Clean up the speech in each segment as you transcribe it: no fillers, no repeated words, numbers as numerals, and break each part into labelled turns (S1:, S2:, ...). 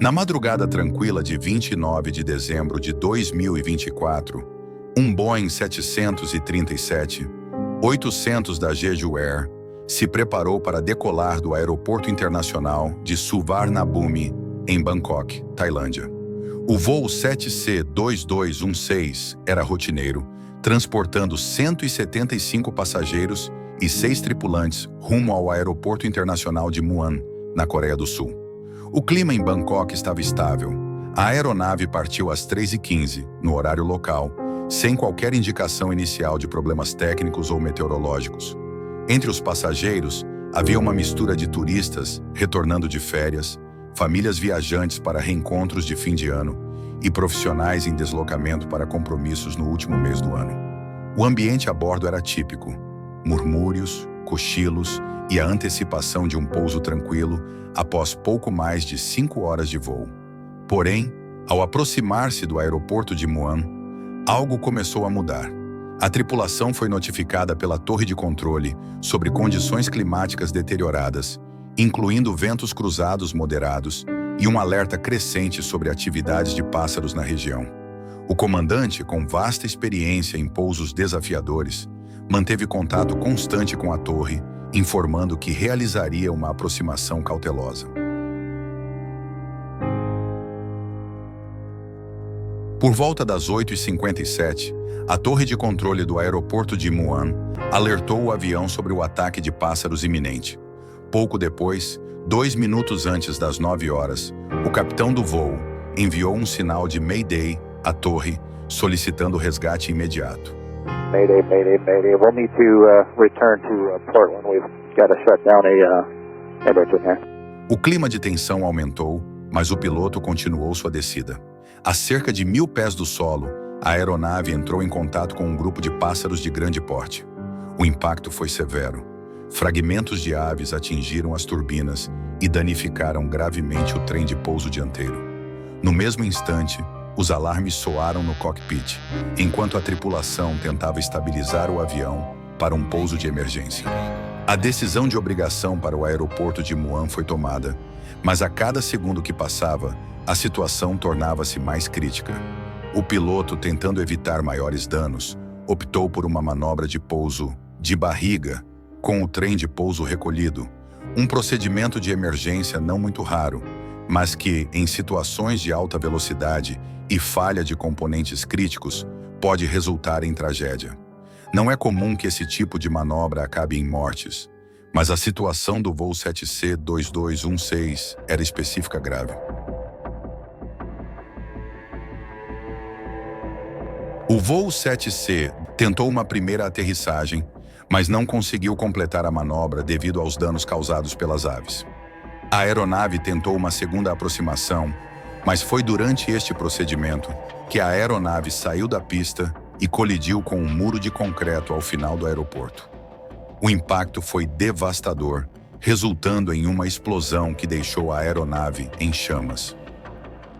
S1: Na madrugada tranquila de 29 de dezembro de 2024, um Boeing 737-800 da Jeju Air se preparou para decolar do Aeroporto Internacional de Suvarnabhumi, em Bangkok, Tailândia. O voo 7C-2216 era rotineiro, transportando 175 passageiros e 6 tripulantes rumo ao Aeroporto Internacional de Muan, na Coreia do Sul. O clima em Bangkok estava estável. A aeronave partiu às 3h15, no horário local, sem qualquer indicação inicial de problemas técnicos ou meteorológicos. Entre os passageiros, havia uma mistura de turistas retornando de férias, famílias viajantes para reencontros de fim de ano e profissionais em deslocamento para compromissos no último mês do ano. O ambiente a bordo era típico: murmúrios, cochilos e a antecipação de um pouso tranquilo após pouco mais de 5 horas de voo. Porém, ao aproximar-se do aeroporto de Muan, algo começou a mudar. A tripulação foi notificada pela torre de controle sobre condições climáticas deterioradas, incluindo ventos cruzados moderados e um alerta crescente sobre atividades de pássaros na região. O comandante, com vasta experiência em pousos desafiadores, manteve contato constante com a torre, informando que realizaria uma aproximação cautelosa. Por volta das 8h57, a torre de controle do aeroporto de Muan alertou o avião sobre o ataque de pássaros iminente. Pouco depois, 2 minutos antes das 9 horas, o capitão do voo enviou um sinal de Mayday à torre, solicitando resgate imediato.
S2: Mayday, mayday, mayday. We'll need to return to Portland. We've got to shut down a engine here.
S1: O clima de tensão aumentou, mas o piloto continuou sua descida. A cerca de 1.000 pés do solo, a aeronave entrou em contato com um grupo de pássaros de grande porte. O impacto foi severo. Fragmentos de aves atingiram as turbinas e danificaram gravemente o trem de pouso dianteiro. No mesmo instante, os alarmes soaram no cockpit, enquanto a tripulação tentava estabilizar o avião para um pouso de emergência. A decisão de obrigação para o aeroporto de Muan foi tomada, mas a cada segundo que passava, a situação tornava-se mais crítica. O piloto, tentando evitar maiores danos, optou por uma manobra de pouso de barriga, com o trem de pouso recolhido, um procedimento de emergência não muito raro, mas que, em situações de alta velocidade e falha de componentes críticos, pode resultar em tragédia. Não é comum que esse tipo de manobra acabe em mortes, mas a situação do voo 7C-2216 era específica grave. O voo 7C tentou uma primeira aterrissagem, mas não conseguiu completar a manobra devido aos danos causados pelas aves. A aeronave tentou uma segunda aproximação, mas foi durante este procedimento que a aeronave saiu da pista e colidiu com um muro de concreto ao final do aeroporto. O impacto foi devastador, resultando em uma explosão que deixou a aeronave em chamas.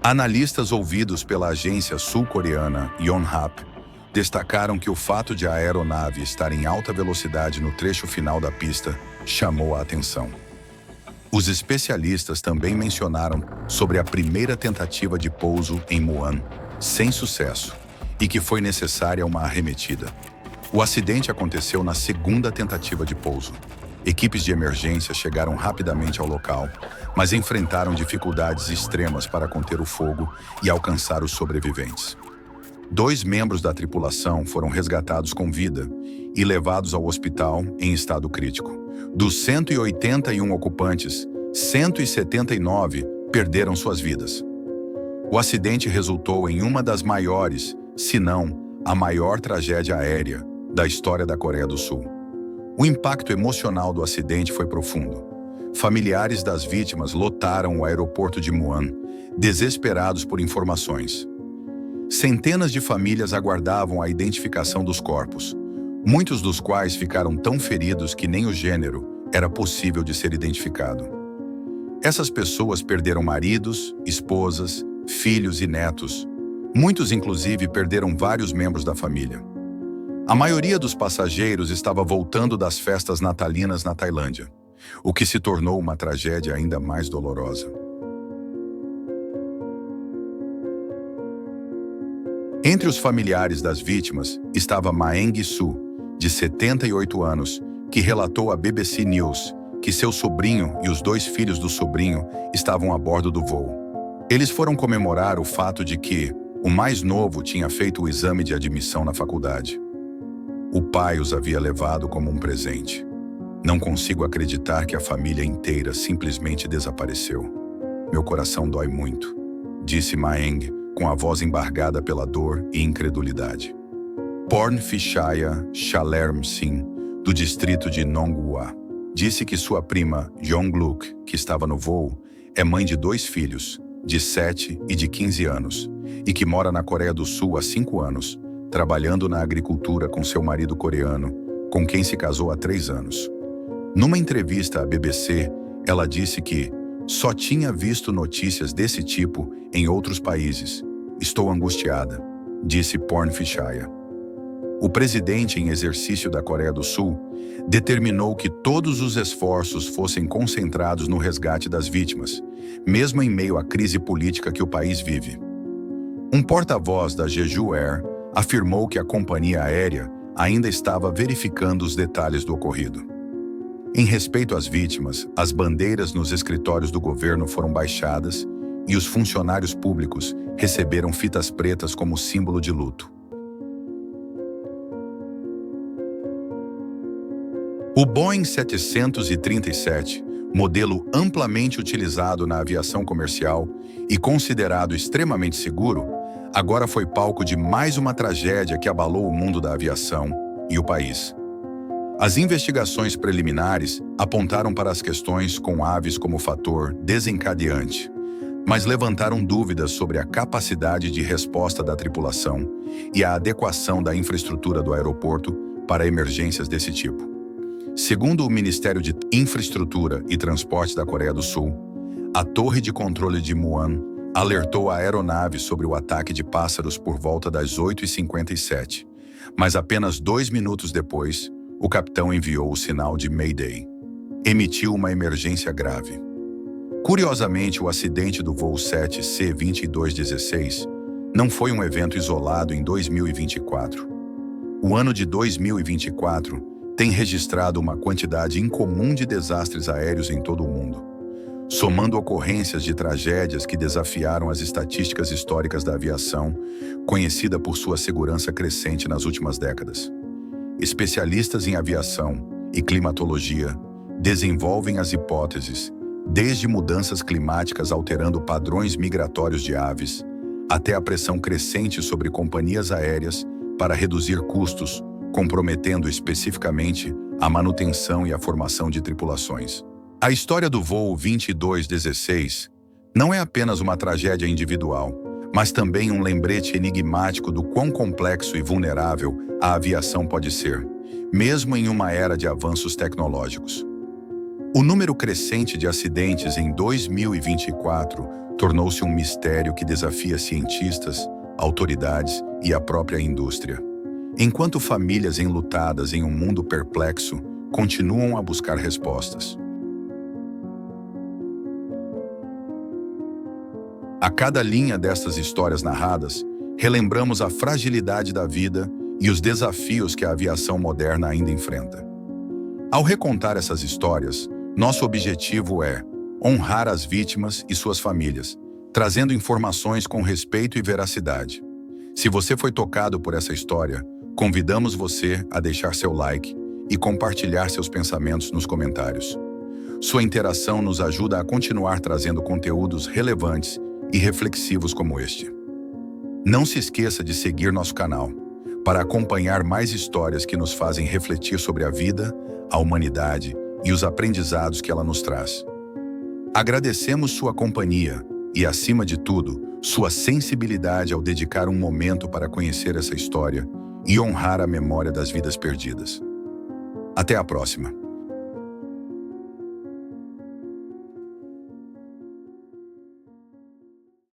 S1: Analistas ouvidos pela agência sul-coreana Yonhap destacaram que o fato de a aeronave estar em alta velocidade no trecho final da pista chamou a atenção. Os especialistas também mencionaram sobre a primeira tentativa de pouso em Muan, sem sucesso, e que foi necessária uma arremetida. O acidente aconteceu na segunda tentativa de pouso. Equipes de emergência chegaram rapidamente ao local, mas enfrentaram dificuldades extremas para conter o fogo e alcançar os sobreviventes. 2 membros da tripulação foram resgatados com vida e levados ao hospital em estado crítico. Dos 181 ocupantes, 179 perderam suas vidas. O acidente resultou em uma das maiores, se não a maior tragédia aérea da história da Coreia do Sul. O impacto emocional do acidente foi profundo. Familiares das vítimas lotaram o aeroporto de Muan, desesperados por informações. Centenas de famílias aguardavam a identificação dos corpos, muitos dos quais ficaram tão feridos que nem o gênero era possível de ser identificado. Essas pessoas perderam maridos, esposas, filhos e netos. Muitos, inclusive, perderam vários membros da família. A maioria dos passageiros estava voltando das festas natalinas na Tailândia, o que se tornou uma tragédia ainda mais dolorosa. Entre os familiares das vítimas estava Maeng Su, de 78 anos, que relatou à BBC News que seu sobrinho e os 2 filhos do sobrinho estavam a bordo do voo. Eles foram comemorar o fato de que o mais novo tinha feito o exame de admissão na faculdade. O pai os havia levado como um presente. Não consigo acreditar que a família inteira simplesmente desapareceu. Meu coração dói muito, disse Maeng, com a voz embargada pela dor e incredulidade. Porn Fishaya Chalermsing, do distrito de Nonghua, disse que sua prima Yongluk, que estava no voo, é mãe de 2 filhos, de 7 e de 15 anos, e que mora na Coreia do Sul há 5 anos, trabalhando na agricultura com seu marido coreano, com quem se casou há 3 anos. Numa entrevista à BBC, ela disse que só tinha visto notícias desse tipo em outros países. Estou angustiada, disse Porn Fishaya. O presidente em exercício da Coreia do Sul determinou que todos os esforços fossem concentrados no resgate das vítimas, mesmo em meio à crise política que o país vive. Um porta-voz da Jeju Air afirmou que a companhia aérea ainda estava verificando os detalhes do ocorrido. Em respeito às vítimas, as bandeiras nos escritórios do governo foram baixadas e os funcionários públicos receberam fitas pretas como símbolo de luto. O Boeing 737, modelo amplamente utilizado na aviação comercial e considerado extremamente seguro, agora foi palco de mais uma tragédia que abalou o mundo da aviação e o país. As investigações preliminares apontaram para as questões com aves como fator desencadeante, mas levantaram dúvidas sobre a capacidade de resposta da tripulação e a adequação da infraestrutura do aeroporto para emergências desse tipo. Segundo o Ministério de Infraestrutura e Transporte da Coreia do Sul, a torre de controle de Muan alertou a aeronave sobre o ataque de pássaros por volta das 8h57, mas apenas 2 minutos depois, o capitão enviou o sinal de Mayday. Emitiu uma emergência grave. Curiosamente, o acidente do voo 7C-2216 não foi um evento isolado em 2024. O ano de 2024 tem registrado uma quantidade incomum de desastres aéreos em todo o mundo, somando ocorrências de tragédias que desafiaram as estatísticas históricas da aviação, conhecida por sua segurança crescente nas últimas décadas. Especialistas em aviação e climatologia desenvolvem as hipóteses, desde mudanças climáticas alterando padrões migratórios de aves, até a pressão crescente sobre companhias aéreas para reduzir custos, comprometendo especificamente a manutenção e a formação de tripulações. A história do voo 2216 não é apenas uma tragédia individual, mas também um lembrete enigmático do quão complexo e vulnerável a aviação pode ser, mesmo em uma era de avanços tecnológicos. O número crescente de acidentes em 2024 tornou-se um mistério que desafia cientistas, autoridades e a própria indústria. Enquanto famílias enlutadas em um mundo perplexo continuam a buscar respostas. A cada linha destas histórias narradas, relembramos a fragilidade da vida e os desafios que a aviação moderna ainda enfrenta. Ao recontar essas histórias, nosso objetivo é honrar as vítimas e suas famílias, trazendo informações com respeito e veracidade. Se você foi tocado por essa história, convidamos você a deixar seu like e compartilhar seus pensamentos nos comentários. Sua interação nos ajuda a continuar trazendo conteúdos relevantes e reflexivos como este. Não se esqueça de seguir nosso canal para acompanhar mais histórias que nos fazem refletir sobre a vida, a humanidade e os aprendizados que ela nos traz. Agradecemos sua companhia e, acima de tudo, sua sensibilidade ao dedicar um momento para conhecer essa história e honrar a memória das vidas perdidas. Até a próxima!